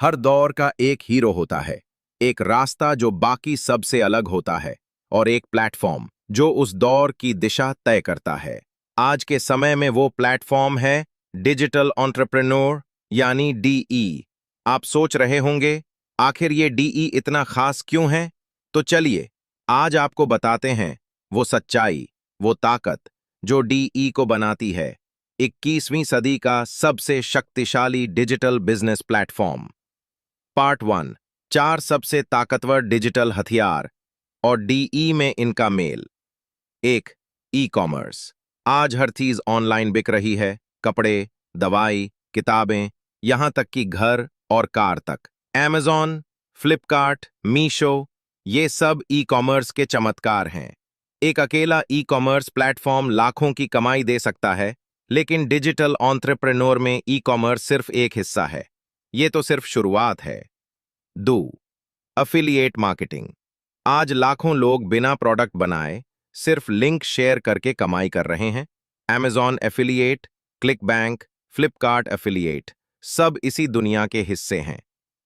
हर दौर का एक हीरो होता है, एक रास्ता जो बाकी सबसे अलग होता है और एक प्लेटफॉर्म जो उस दौर की दिशा तय करता है। आज के समय में वो प्लेटफॉर्म है डिजिटल एंटरप्रेन्योर यानी डीई। आप सोच रहे होंगे आखिर ये डीई इतना खास क्यों है? तो चलिए आज आपको बताते हैं वो सच्चाई, वो ताकत जो डीई को बनाती है 21वीं सदी का सबसे शक्तिशाली डिजिटल बिजनेस प्लेटफॉर्म। पार्ट 1। 4 सबसे ताकतवर डिजिटल हथियार और डीई में इनका मेल। 1। E commerce. आज हर चीज ऑनलाइन बिक रही है, कपड़े, दवाई, किताबें, यहां तक कि घर और कार तक। Amazon, फ्लिपकार्ट, मीशो, ये सब ई कॉमर्स के चमत्कार हैं। एक अकेला ई कॉमर्स प्लेटफॉर्म लाखों की कमाई दे सकता है, लेकिन डिजिटल एंटरप्रेन्योर में ई कॉमर्स सिर्फ एक हिस्सा है। ये तो सिर्फ शुरुआत है। 2। Affiliate marketing. आज लाखों लोग बिना प्रोडक्ट बनाए सिर्फ लिंक शेयर करके कमाई कर रहे हैं। Amazon affiliate, click bank, Flipkart affiliate, सब इसी दुनिया के हिस्से हैं।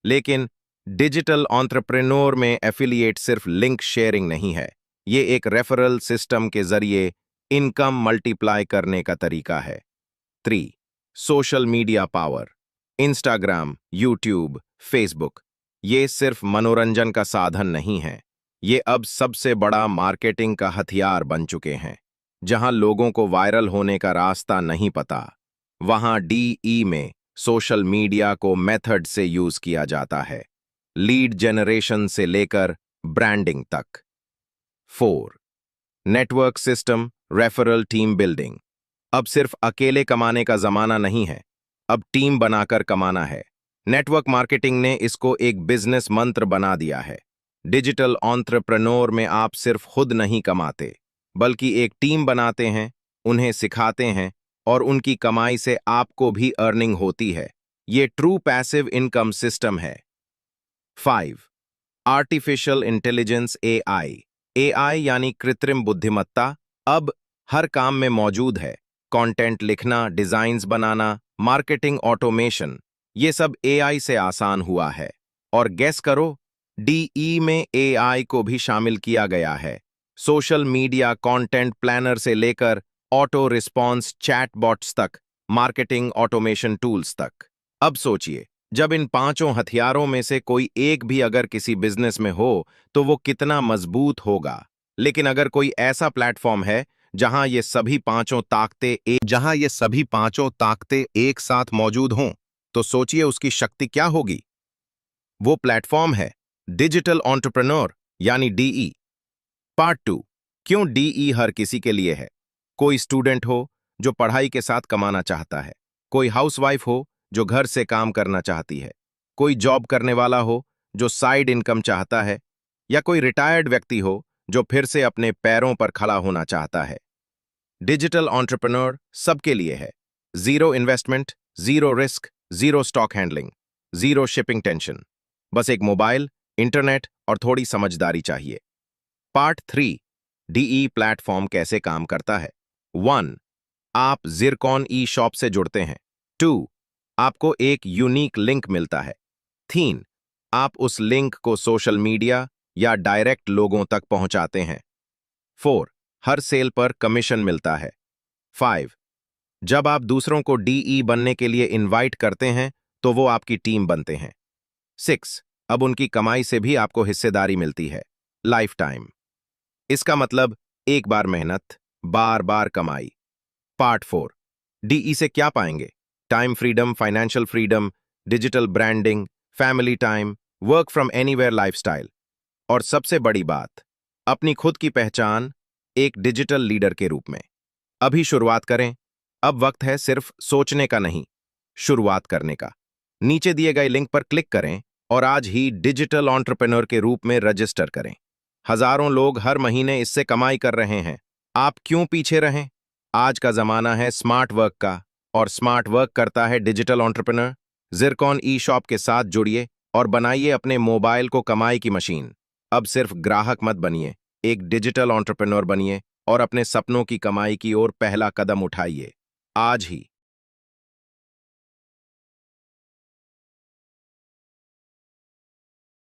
लेकिन डिजिटल एंटरप्रेन्योर में एफिलिएट सिर्फ लिंक शेयरिंग नहीं है, ये एक रेफरल सिस्टम के जरिए इनकम मल्टीप्लाई करने का तरीका है। 3। Social media power. Instagram, YouTube, Facebook, ये सिर्फ मनोरंजन का साधन नहीं है, ये अब सबसे बड़ा मार्केटिंग का हथियार बन चुके हैं। जहां लोगों को वायरल होने का रास्ता नहीं पता, वहां डीई में सोशल मीडिया को मेथड से यूज किया जाता है, लीड जनरेशन से लेकर ब्रांडिंग तक। 4। Network system, referral team building. अब सिर्फ अकेले कमाने का जमाना नहीं है, अब टीम बनाकर कमाना है। नेटवर्क मार्केटिंग ने इसको एक बिजनेस मंत्र बना दिया है। डिजिटल एंटरप्रेन्योर में आप सिर्फ खुद नहीं कमाते, बल्कि एक टीम बनाते हैं, उन्हें सिखाते हैं और उनकी कमाई से आपको भी अर्निंग होती है। ये ट्रू पैसिव इनकम सिस्टम है। 5। Artificial intelligence AI. एआई यानी कृत्रिम बुद्धिमत्ता अब हर काम में मौजूद है। कंटेंट लिखना, डिजाइन्स बनाना, मार्केटिंग ऑटोमेशन, ये सब एआई से आसान हुआ है। और गेस करो, डीई में एआई को भी शामिल किया गया है। सोशल मीडिया कंटेंट प्लानर से लेकर ऑटो रिस्पॉन्स चैटबॉट्स तक, मार्केटिंग ऑटोमेशन टूल्स तक। अब सोचिए, जब इन पांचों हथियारों में से कोई एक भी अगर किसी बिजनेस में हो तो वो कितना मजबूत होगा। लेकिन अगर कोई ऐसा प्लेटफॉर्म है जहां ये सभी पांचों ताकतें एक साथ मौजूद हों, तो सोचिए उसकी शक्ति क्या होगी। वो प्लेटफॉर्म है डिजिटल एंटरप्रेन्योर यानी डीई। पार्ट 2। क्यों डीई हर किसी के लिए है? कोई स्टूडेंट हो जो पढ़ाई के साथ कमाना चाहता है, कोई हाउसवाइफ हो जो घर से काम करना चाहती है, कोई जॉब करने वाला हो जो साइड इनकम चाहता है, या कोई रिटायर्ड व्यक्ति हो जो फिर से अपने पैरों पर खड़ा होना चाहता है। डिजिटल एंटरप्रेन्योर सबके लिए है। Zero investment, zero risk, zero stock handling, zero shipping tension. बस एक मोबाइल, इंटरनेट और थोड़ी समझदारी चाहिए। पार्ट 3। डीई प्लेटफॉर्म कैसे काम करता है। 1। आप जिरकॉन ई शॉप से जुड़ते हैं। 2। आपको एक यूनिक लिंक मिलता है। 3। आप उस लिंक को सोशल मीडिया या डायरेक्ट लोगों तक पहुंचाते हैं। 4। हर सेल पर कमीशन मिलता है। 5। जब आप दूसरों को डीई बनने के लिए इनवाइट करते हैं तो वो आपकी टीम बनते हैं। 6। अब उनकी कमाई से भी आपको हिस्सेदारी मिलती है, लाइफ टाइम। इसका मतलब एक बार मेहनत, बार बार कमाई। पार्ट 4। डीई से क्या पाएंगे? Time freedom, financial freedom, digital branding, family time, work from anywhere lifestyle, और सबसे बड़ी बात, अपनी खुद की पहचान एक डिजिटल लीडर के रूप में। अभी शुरुआत करें। अब वक्त है सिर्फ सोचने का नहीं, शुरुआत करने का। नीचे दिए गए लिंक पर क्लिक करें और आज ही डिजिटल एंटरप्रेन्योर के रूप में रजिस्टर करें। हजारों लोग हर महीने इससे कमाई कर रहे हैं। आप क्यों पीछे रहें? आज का जमाना है स्मार्ट वर्क का, और स्मार्ट वर्क करता है डिजिटल एंटरप्रेन्योर। जिरकॉन ई शॉप के साथ जुड़िए और बनाइए अपने मोबाइल को कमाई की मशीन। अब सिर्फ ग्राहक मत बनिए, एक डिजिटल एंटरप्रेन्योर बनिए और अपने सपनों की कमाई की ओर पहला कदम उठाइए आज ही।